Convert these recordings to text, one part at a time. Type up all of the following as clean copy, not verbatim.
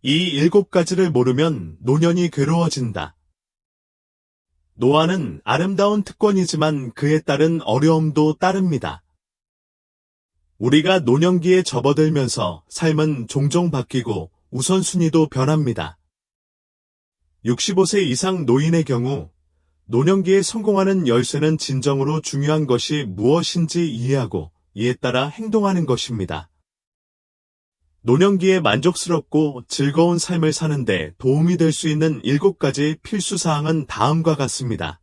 이 7가지를 모르면 노년이 괴로워진다. 노안은 아름다운 특권이지만 그에 따른 어려움도 따릅니다. 우리가 노년기에 접어들면서 삶은 종종 바뀌고 우선순위도 변합니다. 65세 이상 노인의 경우 노년기에 성공하는 열쇠는 진정으로 중요한 것이 무엇인지 이해하고 이에 따라 행동하는 것입니다. 노년기에 만족스럽고 즐거운 삶을 사는데 도움이 될 수 있는 7가지 필수사항은 다음과 같습니다.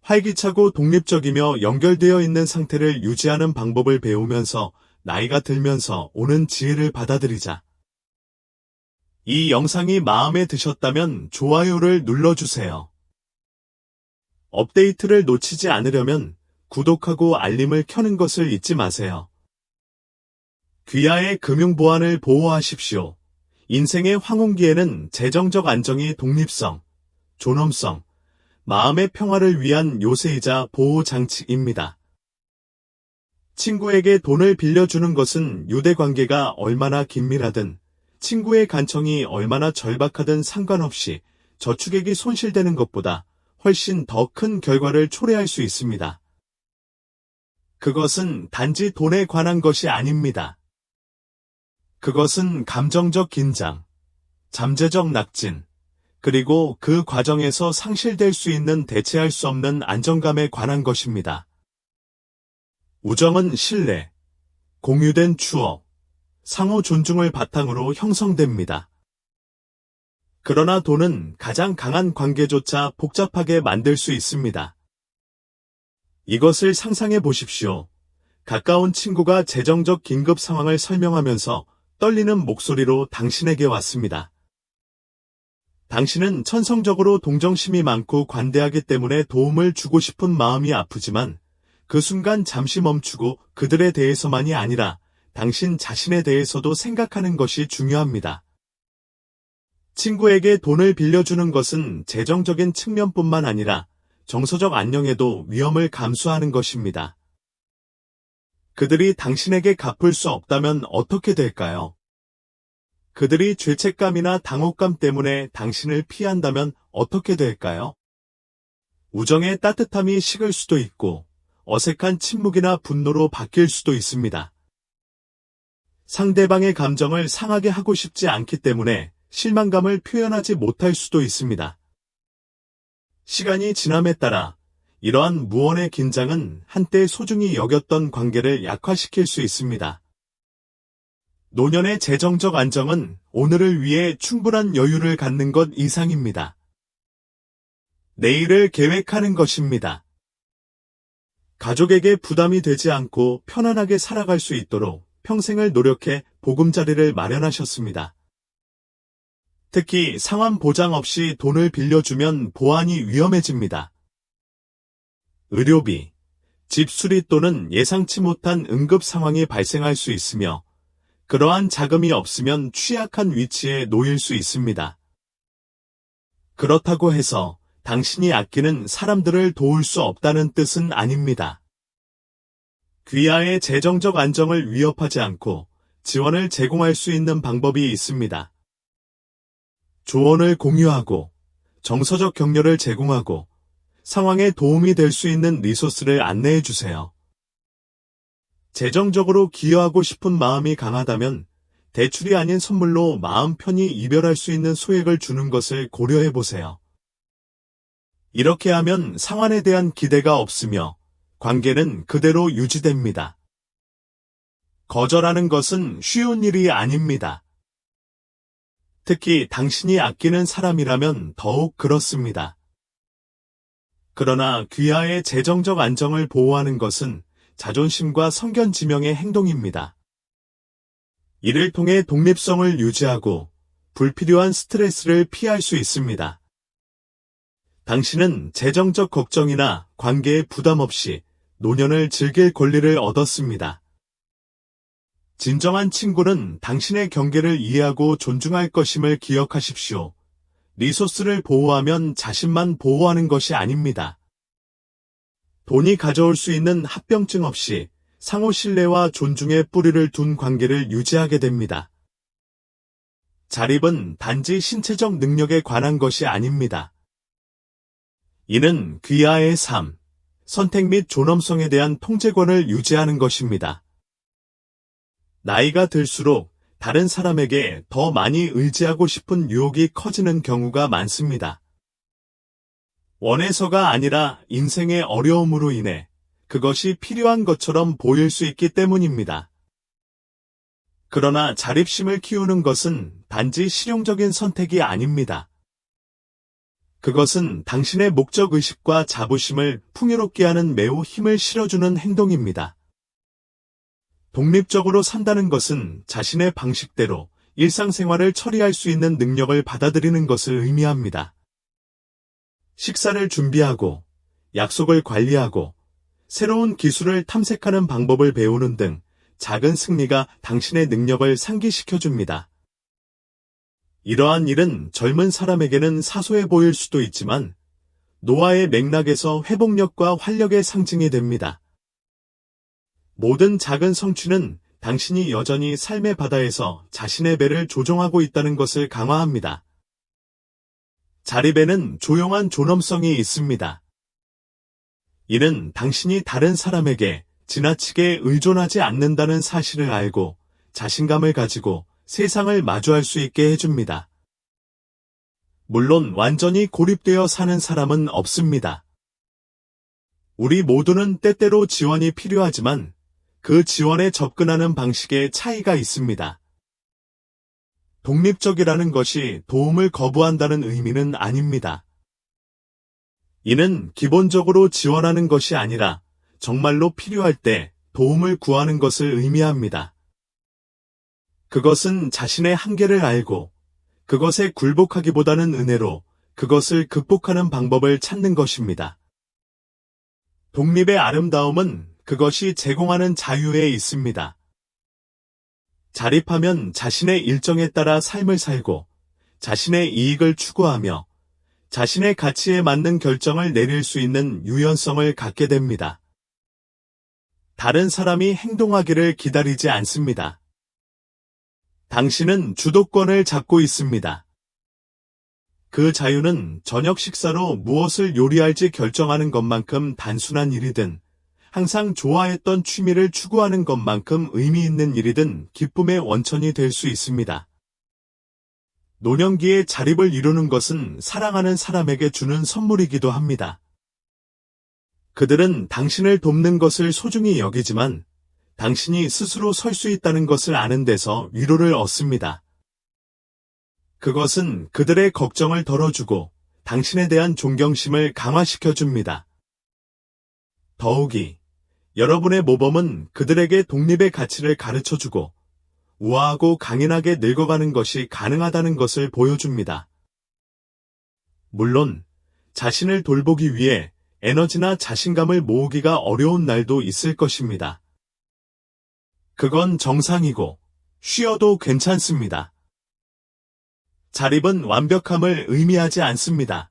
활기차고 독립적이며 연결되어 있는 상태를 유지하는 방법을 배우면서 나이가 들면서 오는 지혜를 받아들이자. 이 영상이 마음에 드셨다면 좋아요를 눌러주세요. 업데이트를 놓치지 않으려면 구독하고 알림을 켜는 것을 잊지 마세요. 귀하의 금융보안을 보호하십시오. 인생의 황혼기에는 재정적 안정이 독립성, 존엄성, 마음의 평화를 위한 요새이자 보호장치입니다. 친구에게 돈을 빌려주는 것은 유대관계가 얼마나 긴밀하든 친구의 간청이 얼마나 절박하든 상관없이 저축액이 손실되는 것보다 훨씬 더 큰 결과를 초래할 수 있습니다. 그것은 단지 돈에 관한 것이 아닙니다. 그것은 감정적 긴장, 잠재적 낙진, 그리고 그 과정에서 상실될 수 있는 대체할 수 없는 안정감에 관한 것입니다. 우정은 신뢰, 공유된 추억, 상호 존중을 바탕으로 형성됩니다. 그러나 돈은 가장 강한 관계조차 복잡하게 만들 수 있습니다. 이것을 상상해 보십시오. 가까운 친구가 재정적 긴급 상황을 설명하면서 떨리는 목소리로 당신에게 왔습니다. 당신은 천성적으로 동정심이 많고 관대하기 때문에 도움을 주고 싶은 마음이 아프지만 그 순간 잠시 멈추고 그들에 대해서만이 아니라 당신 자신에 대해서도 생각하는 것이 중요합니다. 친구에게 돈을 빌려주는 것은 재정적인 측면뿐만 아니라 정서적 안녕에도 위험을 감수하는 것입니다. 그들이 당신에게 갚을 수 없다면 어떻게 될까요? 그들이 죄책감이나 당혹감 때문에 당신을 피한다면 어떻게 될까요? 우정의 따뜻함이 식을 수도 있고 어색한 침묵이나 분노로 바뀔 수도 있습니다. 상대방의 감정을 상하게 하고 싶지 않기 때문에 실망감을 표현하지 못할 수도 있습니다. 시간이 지남에 따라 이러한 무언의 긴장은 한때 소중히 여겼던 관계를 약화시킬 수 있습니다. 노년의 재정적 안정은 오늘을 위해 충분한 여유를 갖는 것 이상입니다. 내일을 계획하는 것입니다. 가족에게 부담이 되지 않고 편안하게 살아갈 수 있도록 평생을 노력해 보금자리를 마련하셨습니다. 특히 상환 보장 없이 돈을 빌려주면 보안이 위험해집니다. 의료비, 집 수리 또는 예상치 못한 응급 상황이 발생할 수 있으며 그러한 자금이 없으면 취약한 위치에 놓일 수 있습니다. 그렇다고 해서 당신이 아끼는 사람들을 도울 수 없다는 뜻은 아닙니다. 귀하의 재정적 안정을 위협하지 않고 지원을 제공할 수 있는 방법이 있습니다. 조언을 공유하고 정서적 격려를 제공하고 상황에 도움이 될 수 있는 리소스를 안내해 주세요. 재정적으로 기여하고 싶은 마음이 강하다면 대출이 아닌 선물로 마음 편히 이별할 수 있는 소액을 주는 것을 고려해 보세요. 이렇게 하면 상환에 대한 기대가 없으며 관계는 그대로 유지됩니다. 거절하는 것은 쉬운 일이 아닙니다. 특히 당신이 아끼는 사람이라면 더욱 그렇습니다. 그러나 귀하의 재정적 안정을 보호하는 것은 자존심과 성견지명의 행동입니다. 이를 통해 독립성을 유지하고 불필요한 스트레스를 피할 수 있습니다. 당신은 재정적 걱정이나 관계에 부담 없이 노년을 즐길 권리를 얻었습니다. 진정한 친구는 당신의 경계를 이해하고 존중할 것임을 기억하십시오. 리소스를 보호하면 자신만 보호하는 것이 아닙니다. 돈이 가져올 수 있는 합병증 없이 상호 신뢰와 존중의 뿌리를 둔 관계를 유지하게 됩니다. 자립은 단지 신체적 능력에 관한 것이 아닙니다. 이는 귀하의 삶, 선택 및 존엄성에 대한 통제권을 유지하는 것입니다. 나이가 들수록 다른 사람에게 더 많이 의지하고 싶은 유혹이 커지는 경우가 많습니다. 원해서가 아니라 인생의 어려움으로 인해 그것이 필요한 것처럼 보일 수 있기 때문입니다. 그러나 자립심을 키우는 것은 단지 실용적인 선택이 아닙니다. 그것은 당신의 목적의식과 자부심을 풍요롭게 하는 매우 힘을 실어주는 행동입니다. 독립적으로 산다는 것은 자신의 방식대로 일상생활을 처리할 수 있는 능력을 받아들이는 것을 의미합니다. 식사를 준비하고, 약속을 관리하고, 새로운 기술을 탐색하는 방법을 배우는 등 작은 승리가 당신의 능력을 상기시켜줍니다. 이러한 일은 젊은 사람에게는 사소해 보일 수도 있지만 노화의 맥락에서 회복력과 활력의 상징이 됩니다. 모든 작은 성취는 당신이 여전히 삶의 바다에서 자신의 배를 조종하고 있다는 것을 강화합니다. 자립에는 조용한 존엄성이 있습니다. 이는 당신이 다른 사람에게 지나치게 의존하지 않는다는 사실을 알고 자신감을 가지고 세상을 마주할 수 있게 해줍니다. 물론 완전히 고립되어 사는 사람은 없습니다. 우리 모두는 때때로 지원이 필요하지만 그 지원에 접근하는 방식에 차이가 있습니다. 독립적이라는 것이 도움을 거부한다는 의미는 아닙니다. 이는 기본적으로 지원하는 것이 아니라 정말로 필요할 때 도움을 구하는 것을 의미합니다. 그것은 자신의 한계를 알고 그것에 굴복하기보다는 은혜로 그것을 극복하는 방법을 찾는 것입니다. 독립의 아름다움은 그것이 제공하는 자유에 있습니다. 자립하면 자신의 일정에 따라 삶을 살고 자신의 이익을 추구하며 자신의 가치에 맞는 결정을 내릴 수 있는 유연성을 갖게 됩니다. 다른 사람이 행동하기를 기다리지 않습니다. 당신은 주도권을 잡고 있습니다. 그 자유는 저녁 식사로 무엇을 요리할지 결정하는 것만큼 단순한 일이든 항상 좋아했던 취미를 추구하는 것만큼 의미 있는 일이든 기쁨의 원천이 될 수 있습니다. 노년기에 자립을 이루는 것은 사랑하는 사람에게 주는 선물이기도 합니다. 그들은 당신을 돕는 것을 소중히 여기지만 당신이 스스로 설 수 있다는 것을 아는 데서 위로를 얻습니다. 그것은 그들의 걱정을 덜어주고 당신에 대한 존경심을 강화시켜줍니다. 더욱이 여러분의 모범은 그들에게 독립의 가치를 가르쳐주고 우아하고 강인하게 늙어가는 것이 가능하다는 것을 보여줍니다. 물론 자신을 돌보기 위해 에너지나 자신감을 모으기가 어려운 날도 있을 것입니다. 그건 정상이고 쉬어도 괜찮습니다. 자립은 완벽함을 의미하지 않습니다.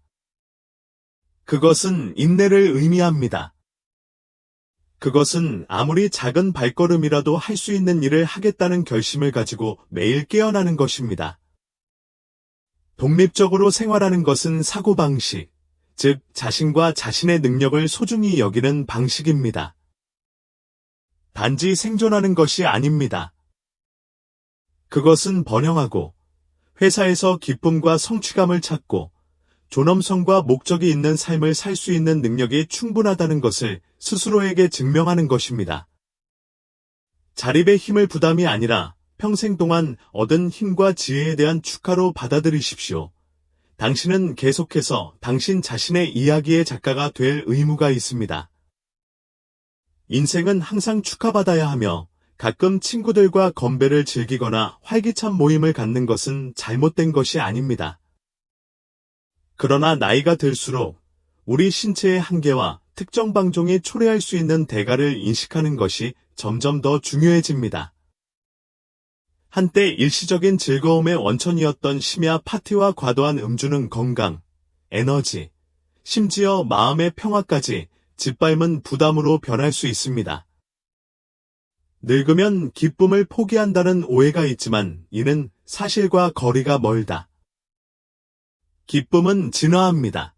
그것은 인내를 의미합니다. 그것은 아무리 작은 발걸음이라도 할 수 있는 일을 하겠다는 결심을 가지고 매일 깨어나는 것입니다. 독립적으로 생활하는 것은 사고방식, 즉 자신과 자신의 능력을 소중히 여기는 방식입니다. 단지 생존하는 것이 아닙니다. 그것은 번영하고 회사에서 기쁨과 성취감을 찾고 존엄성과 목적이 있는 삶을 살 수 있는 능력이 충분하다는 것을 스스로에게 증명하는 것입니다. 자립의 힘을 부담이 아니라 평생 동안 얻은 힘과 지혜에 대한 축하로 받아들이십시오. 당신은 계속해서 당신 자신의 이야기의 작가가 될 의무가 있습니다. 인생은 항상 축하받아야 하며 가끔 친구들과 건배를 즐기거나 활기찬 모임을 갖는 것은 잘못된 것이 아닙니다. 그러나 나이가 들수록 우리 신체의 한계와 특정 방종이 초래할 수 있는 대가를 인식하는 것이 점점 더 중요해집니다. 한때 일시적인 즐거움의 원천이었던 심야 파티와 과도한 음주는 건강, 에너지, 심지어 마음의 평화까지 짓밟은 부담으로 변할 수 있습니다. 늙으면 기쁨을 포기한다는 오해가 있지만 이는 사실과 거리가 멀다. 기쁨은 진화합니다.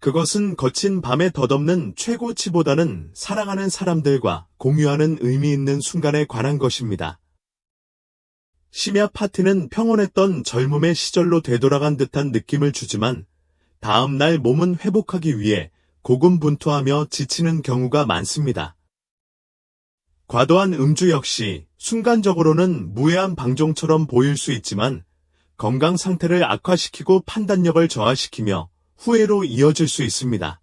그것은 거친 밤에 덧없는 최고치보다는 사랑하는 사람들과 공유하는 의미 있는 순간에 관한 것입니다. 심야 파티는 평온했던 젊음의 시절로 되돌아간 듯한 느낌을 주지만 다음 날 몸은 회복하기 위해 고군분투하며 지치는 경우가 많습니다. 과도한 음주 역시 순간적으로는 무해한 방종처럼 보일 수 있지만 건강 상태를 악화시키고 판단력을 저하시키며 후회로 이어질 수 있습니다.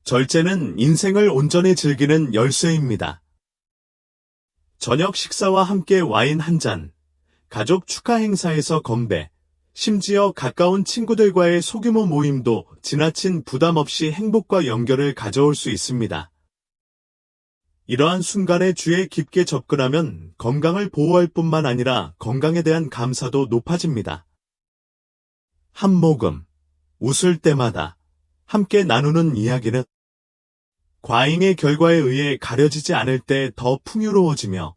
절제는 인생을 온전히 즐기는 열쇠입니다. 저녁 식사와 함께 와인 한 잔, 가족 축하 행사에서 건배, 심지어 가까운 친구들과의 소규모 모임도 지나친 부담 없이 행복과 연결을 가져올 수 있습니다. 이러한 순간에 주에 깊게 접근하면 건강을 보호할 뿐만 아니라 건강에 대한 감사도 높아집니다. 한 모금, 웃을 때마다 함께 나누는 이야기는 과잉의 결과에 의해 가려지지 않을 때 더 풍요로워지며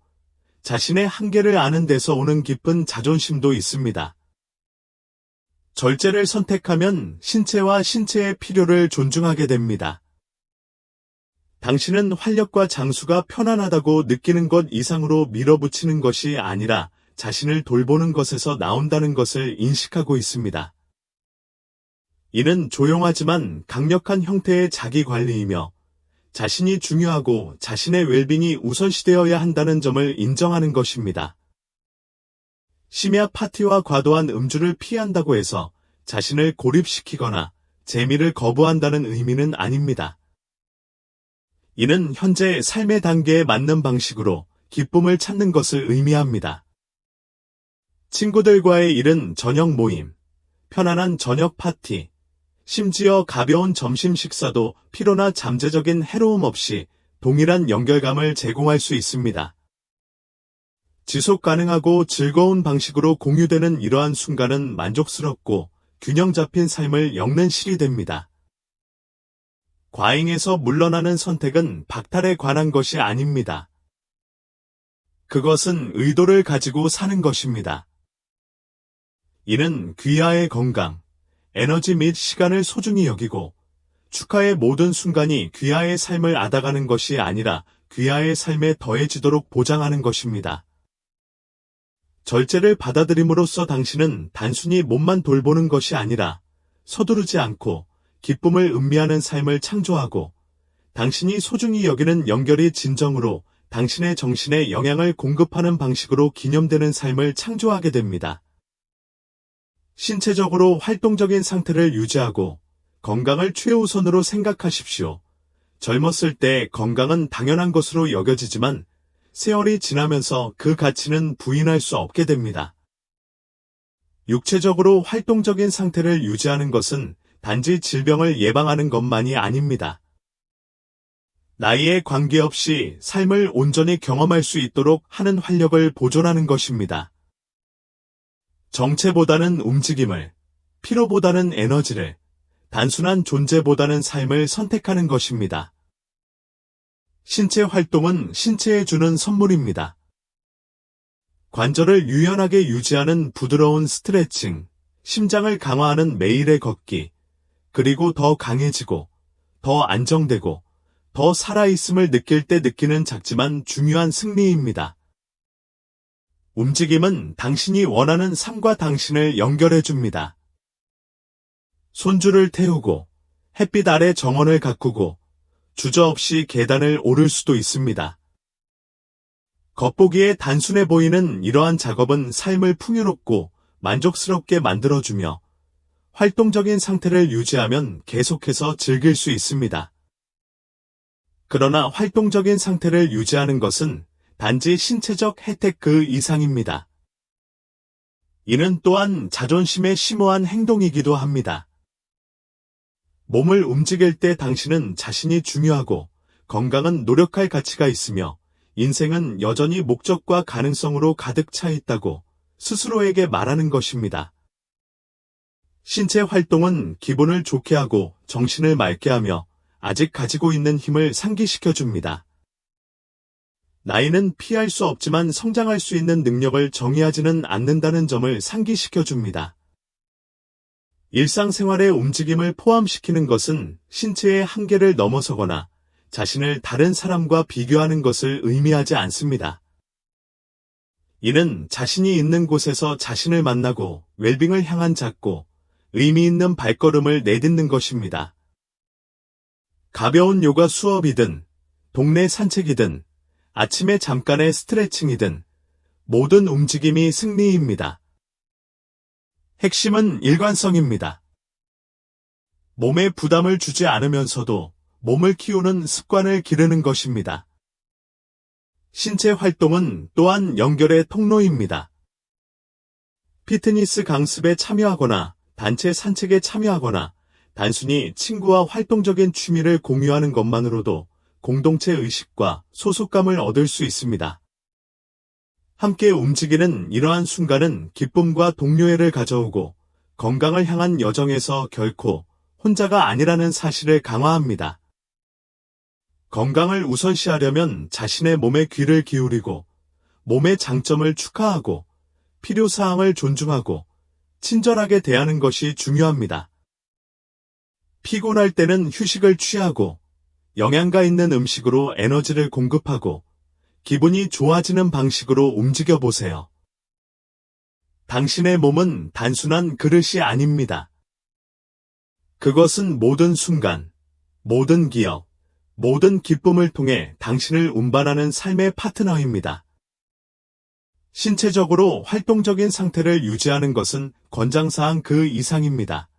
자신의 한계를 아는 데서 오는 깊은 자존심도 있습니다. 절제를 선택하면 신체와 신체의 필요를 존중하게 됩니다. 당신은 활력과 장수가 편안하다고 느끼는 것 이상으로 밀어붙이는 것이 아니라 자신을 돌보는 것에서 나온다는 것을 인식하고 있습니다. 이는 조용하지만 강력한 형태의 자기관리이며 자신이 중요하고 자신의 웰빙이 우선시되어야 한다는 점을 인정하는 것입니다. 심야 파티와 과도한 음주를 피한다고 해서 자신을 고립시키거나 재미를 거부한다는 의미는 아닙니다. 이는 현재 삶의 단계에 맞는 방식으로 기쁨을 찾는 것을 의미합니다. 친구들과의 이른 저녁 모임, 편안한 저녁 파티, 심지어 가벼운 점심 식사도 피로나 잠재적인 해로움 없이 동일한 연결감을 제공할 수 있습니다. 지속 가능하고 즐거운 방식으로 공유되는 이러한 순간은 만족스럽고 균형 잡힌 삶을 엮는 실이 됩니다. 과잉에서 물러나는 선택은 박탈에 관한 것이 아닙니다. 그것은 의도를 가지고 사는 것입니다. 이는 귀하의 건강, 에너지 및 시간을 소중히 여기고 축하의 모든 순간이 귀하의 삶을 앗아가는 것이 아니라 귀하의 삶에 더해지도록 보장하는 것입니다. 절제를 받아들임으로써 당신은 단순히 몸만 돌보는 것이 아니라 서두르지 않고 기쁨을 음미하는 삶을 창조하고 당신이 소중히 여기는 연결이 진정으로 당신의 정신에 영향을 공급하는 방식으로 기념되는 삶을 창조하게 됩니다. 신체적으로 활동적인 상태를 유지하고 건강을 최우선으로 생각하십시오. 젊었을 때 건강은 당연한 것으로 여겨지지만 세월이 지나면서 그 가치는 부인할 수 없게 됩니다. 육체적으로 활동적인 상태를 유지하는 것은 단지 질병을 예방하는 것만이 아닙니다. 나이에 관계없이 삶을 온전히 경험할 수 있도록 하는 활력을 보존하는 것입니다. 정체보다는 움직임을, 피로보다는 에너지를, 단순한 존재보다는 삶을 선택하는 것입니다. 신체 활동은 신체에 주는 선물입니다. 관절을 유연하게 유지하는 부드러운 스트레칭, 심장을 강화하는 매일의 걷기, 그리고 더 강해지고, 더 안정되고, 더 살아있음을 느낄 때 느끼는 작지만 중요한 승리입니다. 움직임은 당신이 원하는 삶과 당신을 연결해줍니다. 손주를 태우고, 햇빛 아래 정원을 가꾸고, 주저없이 계단을 오를 수도 있습니다. 겉보기에 단순해 보이는 이러한 작업은 삶을 풍요롭고 만족스럽게 만들어주며 활동적인 상태를 유지하면 계속해서 즐길 수 있습니다. 그러나 활동적인 상태를 유지하는 것은 단지 신체적 혜택 그 이상입니다. 이는 또한 자존심에 심오한 행동이기도 합니다. 몸을 움직일 때 당신은 자신이 중요하고 건강은 노력할 가치가 있으며 인생은 여전히 목적과 가능성으로 가득 차 있다고 스스로에게 말하는 것입니다. 신체 활동은 기분을 좋게 하고 정신을 맑게 하며 아직 가지고 있는 힘을 상기시켜줍니다. 나이는 피할 수 없지만 성장할 수 있는 능력을 정의하지는 않는다는 점을 상기시켜 줍니다. 일상생활의 움직임을 포함시키는 것은 신체의 한계를 넘어서거나 자신을 다른 사람과 비교하는 것을 의미하지 않습니다. 이는 자신이 있는 곳에서 자신을 만나고 웰빙을 향한 작고 의미 있는 발걸음을 내딛는 것입니다. 가벼운 요가 수업이든 동네 산책이든 아침에 잠깐의 스트레칭이든 모든 움직임이 승리입니다. 핵심은 일관성입니다. 몸에 부담을 주지 않으면서도 몸을 키우는 습관을 기르는 것입니다. 신체 활동은 또한 연결의 통로입니다. 피트니스 강습에 참여하거나 단체 산책에 참여하거나 단순히 친구와 활동적인 취미를 공유하는 것만으로도 공동체 의식과 소속감을 얻을 수 있습니다. 함께 움직이는 이러한 순간은 기쁨과 동료애를 가져오고 건강을 향한 여정에서 결코 혼자가 아니라는 사실을 강화합니다. 건강을 우선시하려면 자신의 몸에 귀를 기울이고 몸의 장점을 축하하고 필요사항을 존중하고 친절하게 대하는 것이 중요합니다. 피곤할 때는 휴식을 취하고 영양가 있는 음식으로 에너지를 공급하고 기분이 좋아지는 방식으로 움직여 보세요. 당신의 몸은 단순한 그릇이 아닙니다. 그것은 모든 순간, 모든 기억, 모든 기쁨을 통해 당신을 운반하는 삶의 파트너입니다. 신체적으로 활동적인 상태를 유지하는 것은 권장사항 그 이상입니다.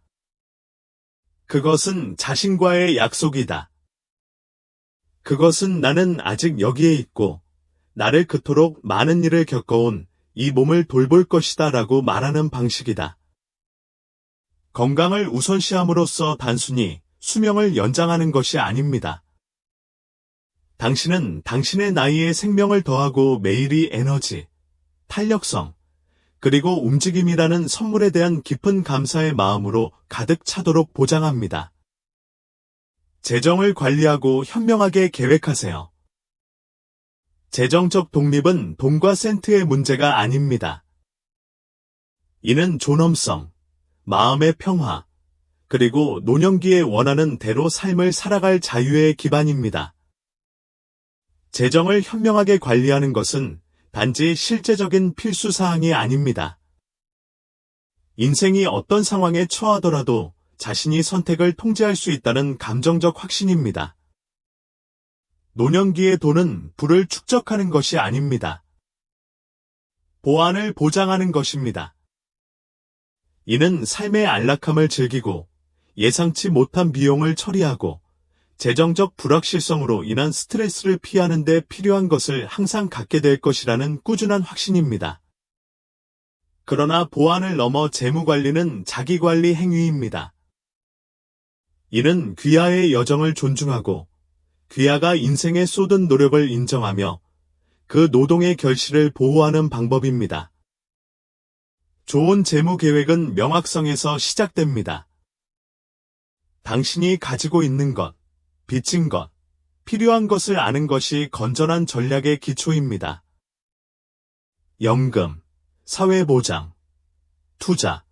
그것은 자신과의 약속이다. 그것은 나는 아직 여기에 있고 나를 그토록 많은 일을 겪어온 이 몸을 돌볼 것이다 라고 말하는 방식이다. 건강을 우선시함으로써 단순히 수명을 연장하는 것이 아닙니다. 당신은 당신의 나이에 생명을 더하고 매일이 에너지, 탄력성, 그리고 움직임이라는 선물에 대한 깊은 감사의 마음으로 가득 차도록 보장합니다. 재정을 관리하고 현명하게 계획하세요. 재정적 독립은 돈과 센트의 문제가 아닙니다. 이는 존엄성, 마음의 평화, 그리고 노년기에 원하는 대로 삶을 살아갈 자유의 기반입니다. 재정을 현명하게 관리하는 것은 단지 실제적인 필수사항이 아닙니다. 인생이 어떤 상황에 처하더라도 자신이 선택을 통제할 수 있다는 감정적 확신입니다. 노년기의 돈은 부를 축적하는 것이 아닙니다. 보안을 보장하는 것입니다. 이는 삶의 안락함을 즐기고 예상치 못한 비용을 처리하고 재정적 불확실성으로 인한 스트레스를 피하는 데 필요한 것을 항상 갖게 될 것이라는 꾸준한 확신입니다. 그러나 보안을 넘어 재무관리는 자기관리 행위입니다. 이는 귀하의 여정을 존중하고 귀하가 인생에 쏟은 노력을 인정하며 그 노동의 결실을 보호하는 방법입니다. 좋은 재무 계획은 명확성에서 시작됩니다. 당신이 가지고 있는 것, 빚진 것, 필요한 것을 아는 것이 건전한 전략의 기초입니다. 연금, 사회보장, 투자,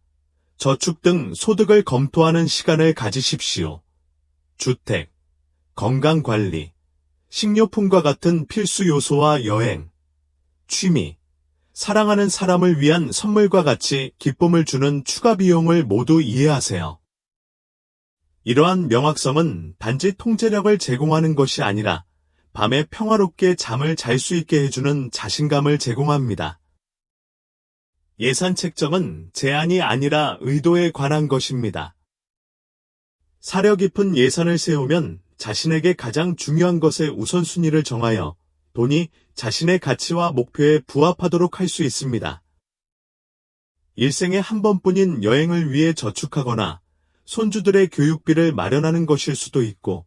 저축 등 소득을 검토하는 시간을 가지십시오. 주택, 건강관리, 식료품과 같은 필수 요소와 여행, 취미, 사랑하는 사람을 위한 선물과 같이 기쁨을 주는 추가 비용을 모두 이해하세요. 이러한 명확성은 단지 통제력을 제공하는 것이 아니라 밤에 평화롭게 잠을 잘 수 있게 해주는 자신감을 제공합니다. 예산 책정은 제한이 아니라 의도에 관한 것입니다. 사려 깊은 예산을 세우면 자신에게 가장 중요한 것의 우선순위를 정하여 돈이 자신의 가치와 목표에 부합하도록 할 수 있습니다. 일생에 한 번뿐인 여행을 위해 저축하거나 손주들의 교육비를 마련하는 것일 수도 있고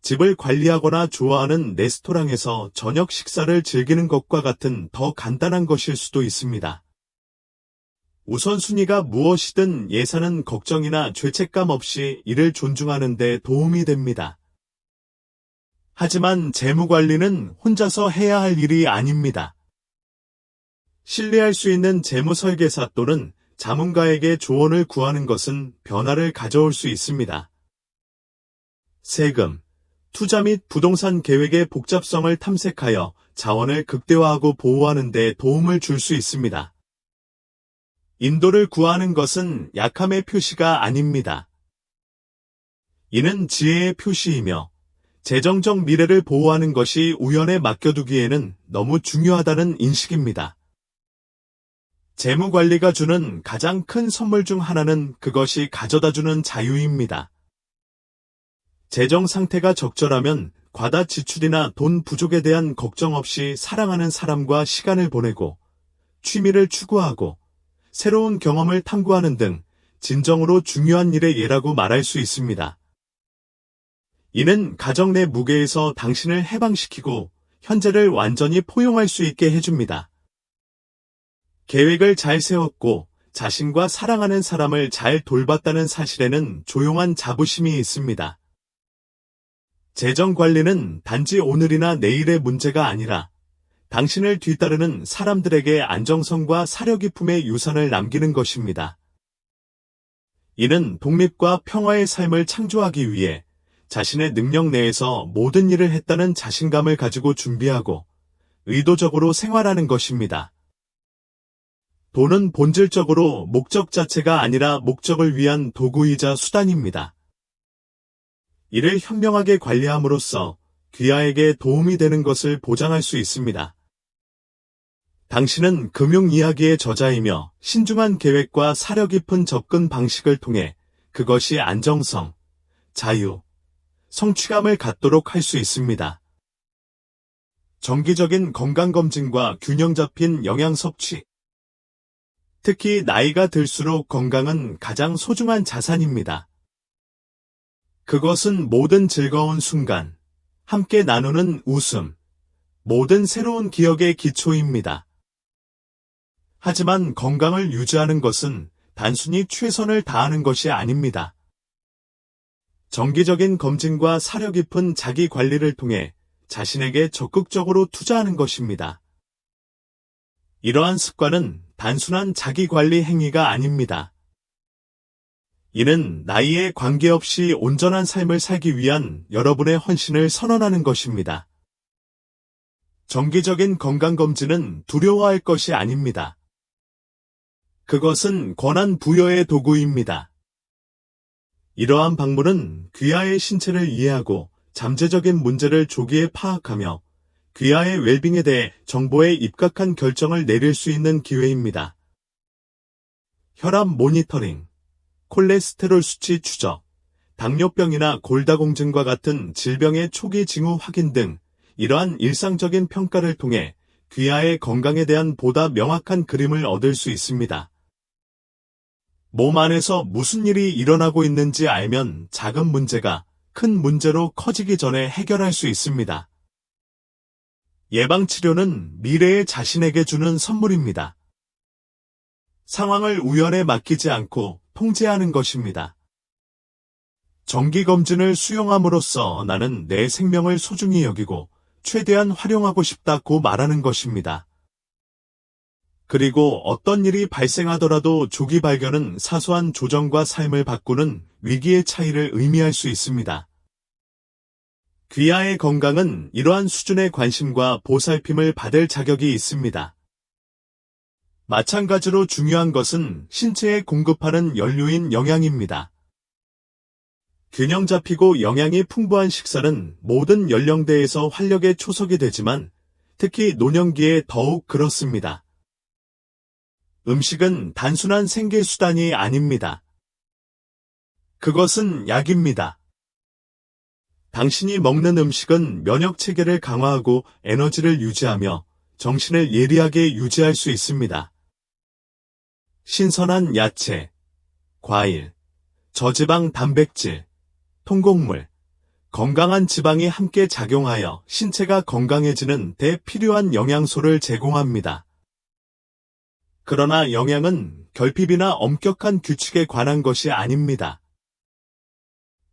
집을 관리하거나 좋아하는 레스토랑에서 저녁 식사를 즐기는 것과 같은 더 간단한 것일 수도 있습니다. 우선순위가 무엇이든 예산은 걱정이나 죄책감 없이 이를 존중하는 데 도움이 됩니다. 하지만 재무 관리는 혼자서 해야 할 일이 아닙니다. 신뢰할 수 있는 재무 설계사 또는 자문가에게 조언을 구하는 것은 변화를 가져올 수 있습니다. 세금, 투자 및 부동산 계획의 복잡성을 탐색하여 자원을 극대화하고 보호하는 데 도움을 줄 수 있습니다. 인도를 구하는 것은 약함의 표시가 아닙니다. 이는 지혜의 표시이며 재정적 미래를 보호하는 것이 우연에 맡겨두기에는 너무 중요하다는 인식입니다. 재무관리가 주는 가장 큰 선물 중 하나는 그것이 가져다주는 자유입니다. 재정 상태가 적절하면 과다 지출이나 돈 부족에 대한 걱정 없이 사랑하는 사람과 시간을 보내고 취미를 추구하고 새로운 경험을 탐구하는 등 진정으로 중요한 일의 예라고 말할 수 있습니다. 이는 가정 내 무게에서 당신을 해방시키고 현재를 완전히 포용할 수 있게 해줍니다. 계획을 잘 세웠고 자신과 사랑하는 사람을 잘 돌봤다는 사실에는 조용한 자부심이 있습니다. 재정 관리는 단지 오늘이나 내일의 문제가 아니라 당신을 뒤따르는 사람들에게 안정성과 사려 깊음의 유산을 남기는 것입니다. 이는 독립과 평화의 삶을 창조하기 위해 자신의 능력 내에서 모든 일을 했다는 자신감을 가지고 준비하고 의도적으로 생활하는 것입니다. 돈은 본질적으로 목적 자체가 아니라 목적을 위한 도구이자 수단입니다. 이를 현명하게 관리함으로써 귀하에게 도움이 되는 것을 보장할 수 있습니다. 당신은 금융 이야기의 저자이며 신중한 계획과 사려 깊은 접근 방식을 통해 그것이 안정성, 자유, 성취감을 갖도록 할 수 있습니다. 정기적인 건강검진과 균형 잡힌 영양 섭취. 특히 나이가 들수록 건강은 가장 소중한 자산입니다. 그것은 모든 즐거운 순간, 함께 나누는 웃음, 모든 새로운 기억의 기초입니다. 하지만 건강을 유지하는 것은 단순히 최선을 다하는 것이 아닙니다. 정기적인 검진과 사려 깊은 자기 관리를 통해 자신에게 적극적으로 투자하는 것입니다. 이러한 습관은 단순한 자기 관리 행위가 아닙니다. 이는 나이에 관계없이 온전한 삶을 살기 위한 여러분의 헌신을 선언하는 것입니다. 정기적인 건강검진은 두려워할 것이 아닙니다. 그것은 권한 부여의 도구입니다. 이러한 방문은 귀하의 신체를 이해하고 잠재적인 문제를 조기에 파악하며 귀하의 웰빙에 대해 정보에 입각한 결정을 내릴 수 있는 기회입니다. 혈압 모니터링, 콜레스테롤 수치 추적, 당뇨병이나 골다공증과 같은 질병의 초기 징후 확인 등 이러한 일상적인 평가를 통해 귀하의 건강에 대한 보다 명확한 그림을 얻을 수 있습니다. 몸 안에서 무슨 일이 일어나고 있는지 알면 작은 문제가 큰 문제로 커지기 전에 해결할 수 있습니다. 예방치료는 미래의 자신에게 주는 선물입니다. 상황을 우연에 맡기지 않고 통제하는 것입니다. 정기검진을 수용함으로써 나는 내 생명을 소중히 여기고 최대한 활용하고 싶다고 말하는 것입니다. 그리고 어떤 일이 발생하더라도 조기 발견은 사소한 조정과 삶을 바꾸는 위기의 차이를 의미할 수 있습니다. 귀하의 건강은 이러한 수준의 관심과 보살핌을 받을 자격이 있습니다. 마찬가지로 중요한 것은 신체에 공급하는 연료인 영양입니다. 균형 잡히고 영양이 풍부한 식사는 모든 연령대에서 활력의 초석이 되지만 특히 노년기에 더욱 그렇습니다. 음식은 단순한 생계수단이 아닙니다. 그것은 약입니다. 당신이 먹는 음식은 면역체계를 강화하고 에너지를 유지하며 정신을 예리하게 유지할 수 있습니다. 신선한 야채, 과일, 저지방 단백질, 통곡물, 건강한 지방이 함께 작용하여 신체가 건강해지는 데 필요한 영양소를 제공합니다. 그러나 영양은 결핍이나 엄격한 규칙에 관한 것이 아닙니다.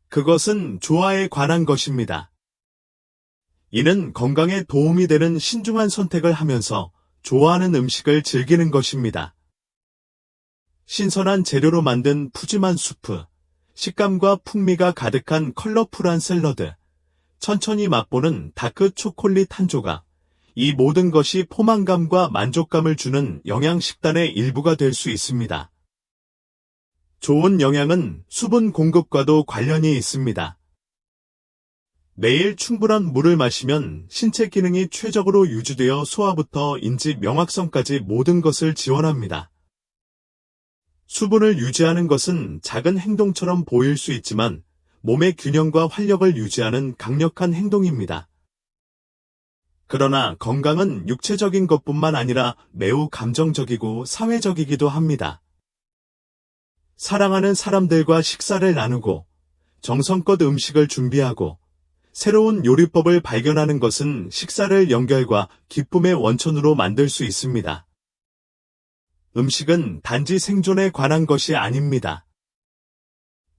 그것은 조화에 관한 것입니다. 이는 건강에 도움이 되는 신중한 선택을 하면서 좋아하는 음식을 즐기는 것입니다. 신선한 재료로 만든 푸짐한 수프, 식감과 풍미가 가득한 컬러풀한 샐러드, 천천히 맛보는 다크 초콜릿 한 조각, 이 모든 것이 포만감과 만족감을 주는 영양식단의 일부가 될 수 있습니다. 좋은 영양은 수분 공급과도 관련이 있습니다. 매일 충분한 물을 마시면 신체 기능이 최적으로 유지되어 소화부터 인지 명확성까지 모든 것을 지원합니다. 수분을 유지하는 것은 작은 행동처럼 보일 수 있지만 몸의 균형과 활력을 유지하는 강력한 행동입니다. 그러나 건강은 육체적인 것뿐만 아니라 매우 감정적이고 사회적이기도 합니다. 사랑하는 사람들과 식사를 나누고 정성껏 음식을 준비하고 새로운 요리법을 발견하는 것은 식사를 연결과 기쁨의 원천으로 만들 수 있습니다. 음식은 단지 생존에 관한 것이 아닙니다.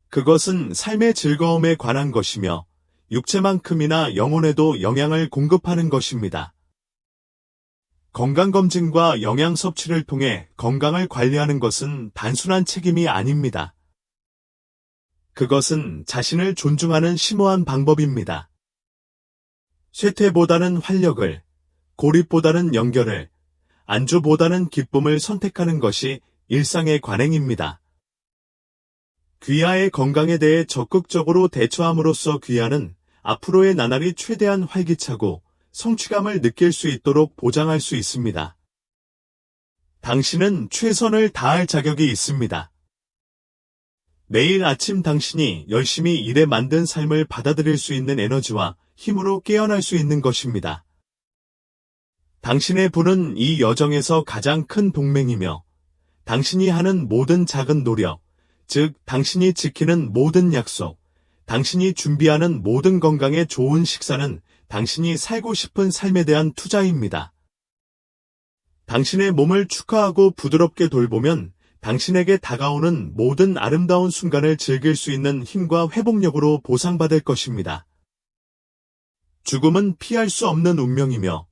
그것은 삶의 즐거움에 관한 것이며 육체만큼이나 영혼에도 영양을 공급하는 것입니다. 건강검진과 영양 섭취를 통해 건강을 관리하는 것은 단순한 책임이 아닙니다. 그것은 자신을 존중하는 심오한 방법입니다. 쇠퇴보다는 활력을, 고립보다는 연결을, 안주보다는 기쁨을 선택하는 것이 일상의 관행입니다. 귀하의 건강에 대해 적극적으로 대처함으로써 귀하는 앞으로의 나날이 최대한 활기차고 성취감을 느낄 수 있도록 보장할 수 있습니다. 당신은 최선을 다할 자격이 있습니다. 매일 아침 당신이 열심히 일해 만든 삶을 받아들일 수 있는 에너지와 힘으로 깨어날 수 있는 것입니다. 당신의 부는 이 여정에서 가장 큰 동맹이며 당신이 하는 모든 작은 노력, 즉 당신이 지키는 모든 약속, 당신이 준비하는 모든 건강에 좋은 식사는 당신이 살고 싶은 삶에 대한 투자입니다. 당신의 몸을 축하하고 부드럽게 돌보면 당신에게 다가오는 모든 아름다운 순간을 즐길 수 있는 힘과 회복력으로 보상받을 것입니다. 죽음은 피할 수 없는 운명이며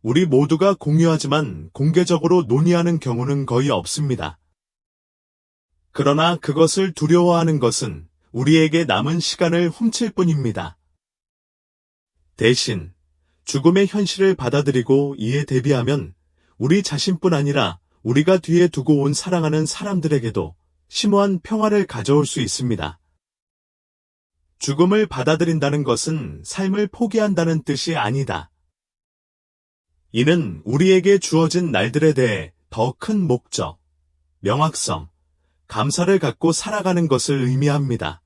우리 모두가 공유하지만 공개적으로 논의하는 경우는 거의 없습니다. 그러나 그것을 두려워하는 것은 우리에게 남은 시간을 훔칠 뿐입니다. 대신 죽음의 현실을 받아들이고 이에 대비하면 우리 자신뿐 아니라 우리가 뒤에 두고 온 사랑하는 사람들에게도 심오한 평화를 가져올 수 있습니다. 죽음을 받아들인다는 것은 삶을 포기한다는 뜻이 아니다. 이는 우리에게 주어진 날들에 대해 더 큰 목적, 명확성, 감사를 갖고 살아가는 것을 의미합니다.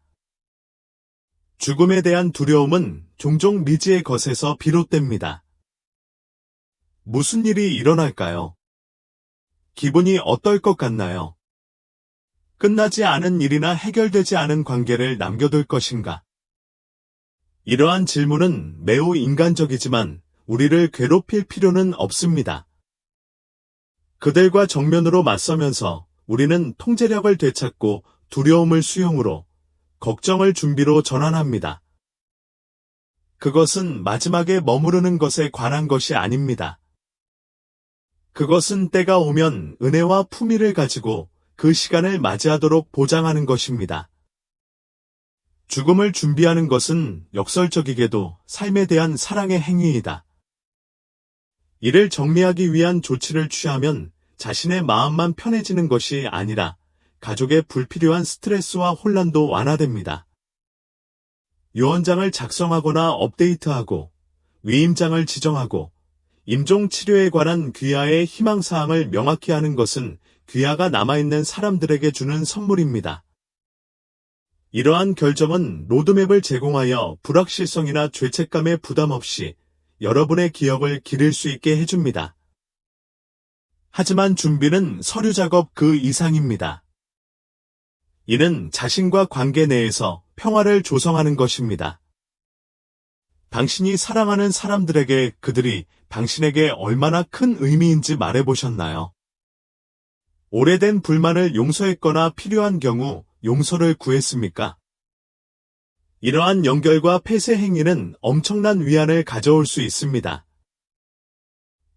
죽음에 대한 두려움은 종종 미지의 것에서 비롯됩니다. 무슨 일이 일어날까요? 기분이 어떨 것 같나요? 끝나지 않은 일이나 해결되지 않은 관계를 남겨둘 것인가? 이러한 질문은 매우 인간적이지만 우리를 괴롭힐 필요는 없습니다. 그들과 정면으로 맞서면서 우리는 통제력을 되찾고 두려움을 수용으로, 걱정을 준비로 전환합니다. 그것은 마지막에 머무르는 것에 관한 것이 아닙니다. 그것은 때가 오면 은혜와 품위를 가지고 그 시간을 맞이하도록 보장하는 것입니다. 죽음을 준비하는 것은 역설적이게도 삶에 대한 사랑의 행위이다. 이를 정리하기 위한 조치를 취하면 자신의 마음만 편해지는 것이 아니라 가족의 불필요한 스트레스와 혼란도 완화됩니다. 유언장을 작성하거나 업데이트하고 위임장을 지정하고 임종 치료에 관한 귀하의 희망사항을 명확히 하는 것은 귀하가 남아있는 사람들에게 주는 선물입니다. 이러한 결정은 로드맵을 제공하여 불확실성이나 죄책감에 부담 없이 여러분의 기억을 기릴 수 있게 해줍니다. 하지만 준비는 서류 작업 그 이상입니다. 이는 자신과 관계 내에서 평화를 조성하는 것입니다. 당신이 사랑하는 사람들에게 그들이 당신에게 얼마나 큰 의미인지 말해보셨나요? 오래된 불만을 용서했거나 필요한 경우 용서를 구했습니까? 이러한 연결과 폐쇄 행위는 엄청난 위안을 가져올 수 있습니다.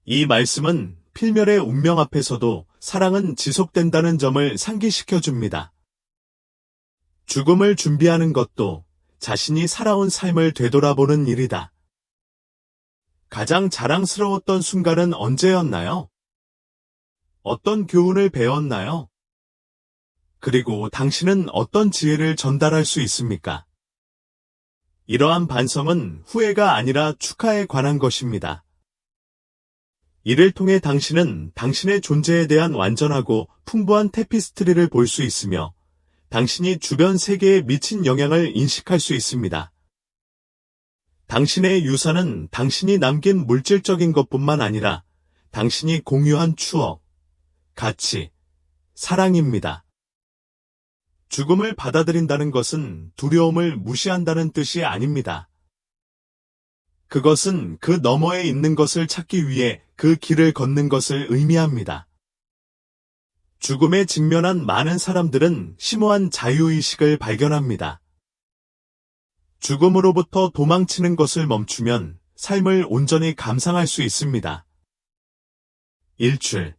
이 말씀은 필멸의 운명 앞에서도 사랑은 지속된다는 점을 상기시켜 줍니다. 죽음을 준비하는 것도 자신이 살아온 삶을 되돌아보는 일이다. 가장 자랑스러웠던 순간은 언제였나요? 어떤 교훈을 배웠나요? 그리고 당신은 어떤 지혜를 전달할 수 있습니까? 이러한 반성은 후회가 아니라 축하에 관한 것입니다. 이를 통해 당신은 당신의 존재에 대한 완전하고 풍부한 테피스트리를 볼 수 있으며 당신이 주변 세계에 미친 영향을 인식할 수 있습니다. 당신의 유산은 당신이 남긴 물질적인 것뿐만 아니라 당신이 공유한 추억, 가치, 사랑입니다. 죽음을 받아들인다는 것은 두려움을 무시한다는 뜻이 아닙니다. 그것은 그 너머에 있는 것을 찾기 위해 그 길을 걷는 것을 의미합니다. 죽음에 직면한 많은 사람들은 심오한 자유의식을 발견합니다. 죽음으로부터 도망치는 것을 멈추면 삶을 온전히 감상할 수 있습니다. 일출,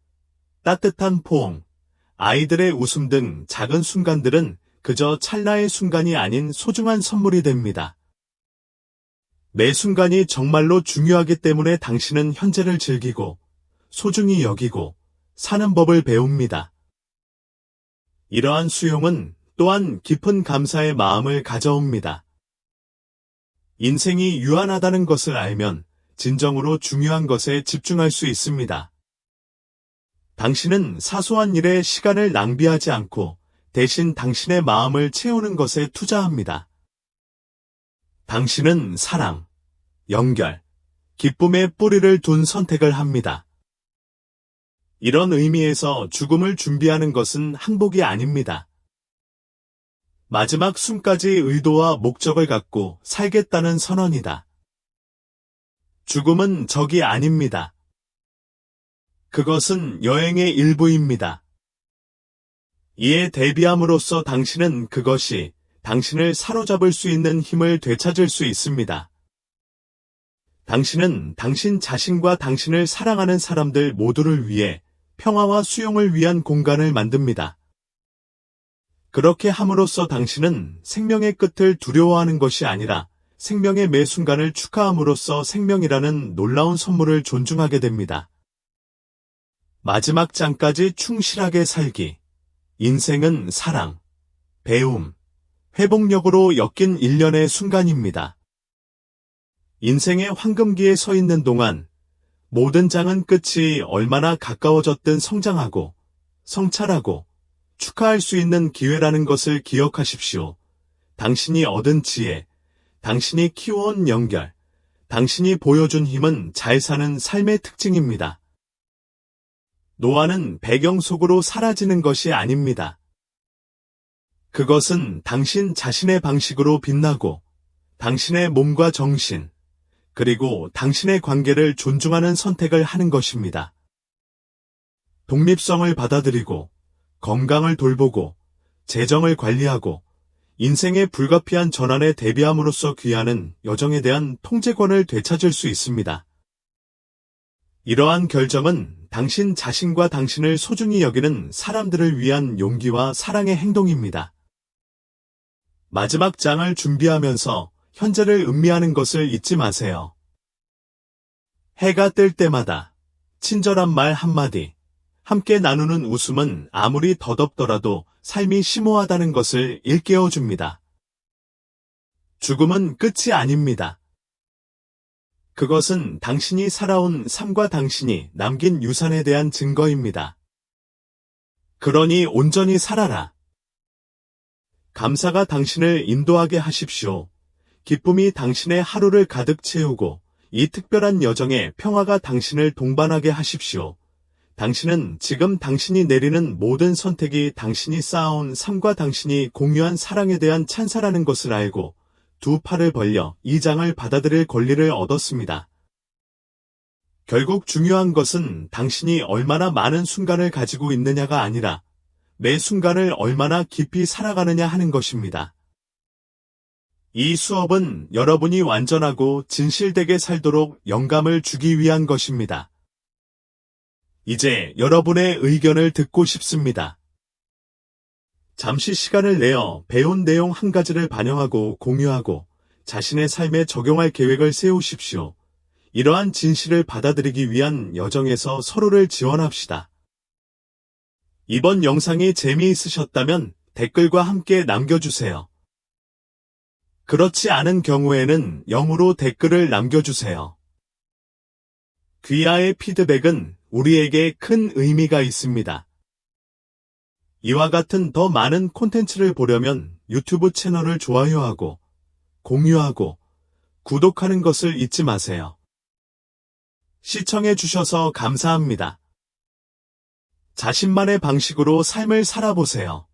따뜻한 포옹, 아이들의 웃음 등 작은 순간들은 그저 찰나의 순간이 아닌 소중한 선물이 됩니다. 매 순간이 정말로 중요하기 때문에 당신은 현재를 즐기고 소중히 여기고 사는 법을 배웁니다. 이러한 수용은 또한 깊은 감사의 마음을 가져옵니다. 인생이 유한하다는 것을 알면 진정으로 중요한 것에 집중할 수 있습니다. 당신은 사소한 일에 시간을 낭비하지 않고 대신 당신의 마음을 채우는 것에 투자합니다. 당신은 사랑, 연결, 기쁨의 뿌리를 둔 선택을 합니다. 이런 의미에서 죽음을 준비하는 것은 항복이 아닙니다. 마지막 숨까지 의도와 목적을 갖고 살겠다는 선언이다. 죽음은 적이 아닙니다. 그것은 여행의 일부입니다. 이에 대비함으로써 당신은 그것이 당신을 사로잡을 수 있는 힘을 되찾을 수 있습니다. 당신은 당신 자신과 당신을 사랑하는 사람들 모두를 위해 평화와 수용을 위한 공간을 만듭니다. 그렇게 함으로써 당신은 생명의 끝을 두려워하는 것이 아니라 생명의 매 순간을 축하함으로써 생명이라는 놀라운 선물을 존중하게 됩니다. 마지막 장까지 충실하게 살기. 인생은 사랑, 배움, 회복력으로 엮인 일련의 순간입니다. 인생의 황금기에 서 있는 동안 모든 장은 끝이 얼마나 가까워졌든 성장하고 성찰하고 축하할 수 있는 기회라는 것을 기억하십시오. 당신이 얻은 지혜, 당신이 키워온 연결, 당신이 보여준 힘은 잘 사는 삶의 특징입니다. 노화는 배경 속으로 사라지는 것이 아닙니다. 그것은 당신 자신의 방식으로 빛나고 당신의 몸과 정신, 그리고 당신의 관계를 존중하는 선택을 하는 것입니다. 독립성을 받아들이고 건강을 돌보고 재정을 관리하고 인생의 불가피한 전환에 대비함으로써 귀하는 여정에 대한 통제권을 되찾을 수 있습니다. 이러한 결정은 당신 자신과 당신을 소중히 여기는 사람들을 위한 용기와 사랑의 행동입니다. 마지막 장을 준비하면서 현재를 음미하는 것을 잊지 마세요. 해가 뜰 때마다 친절한 말 한마디, 함께 나누는 웃음은 아무리 더덥더라도 삶이 심오하다는 것을 일깨워줍니다. 죽음은 끝이 아닙니다. 그것은 당신이 살아온 삶과 당신이 남긴 유산에 대한 증거입니다. 그러니 온전히 살아라. 감사가 당신을 인도하게 하십시오. 기쁨이 당신의 하루를 가득 채우고 이 특별한 여정에 평화가 당신을 동반하게 하십시오. 당신은 지금 당신이 내리는 모든 선택이 당신이 쌓아온 삶과 당신이 공유한 사랑에 대한 찬사라는 것을 알고 두 팔을 벌려 이 장을 받아들일 권리를 얻었습니다. 결국 중요한 것은 당신이 얼마나 많은 순간을 가지고 있느냐가 아니라 매 순간을 얼마나 깊이 살아가느냐 하는 것입니다. 이 수업은 여러분이 완전하고 진실되게 살도록 영감을 주기 위한 것입니다. 이제 여러분의 의견을 듣고 싶습니다. 잠시 시간을 내어 배운 내용 한 가지를 반영하고 공유하고 자신의 삶에 적용할 계획을 세우십시오. 이러한 진실을 받아들이기 위한 여정에서 서로를 지원합시다. 이번 영상이 재미있으셨다면 댓글과 함께 남겨주세요. 그렇지 않은 경우에는 0으로 댓글을 남겨주세요. 귀하의 피드백은 우리에게 큰 의미가 있습니다. 이와 같은 더 많은 콘텐츠를 보려면 유튜브 채널을 좋아요하고 공유하고 구독하는 것을 잊지 마세요. 시청해 주셔서 감사합니다. 자신만의 방식으로 삶을 살아보세요.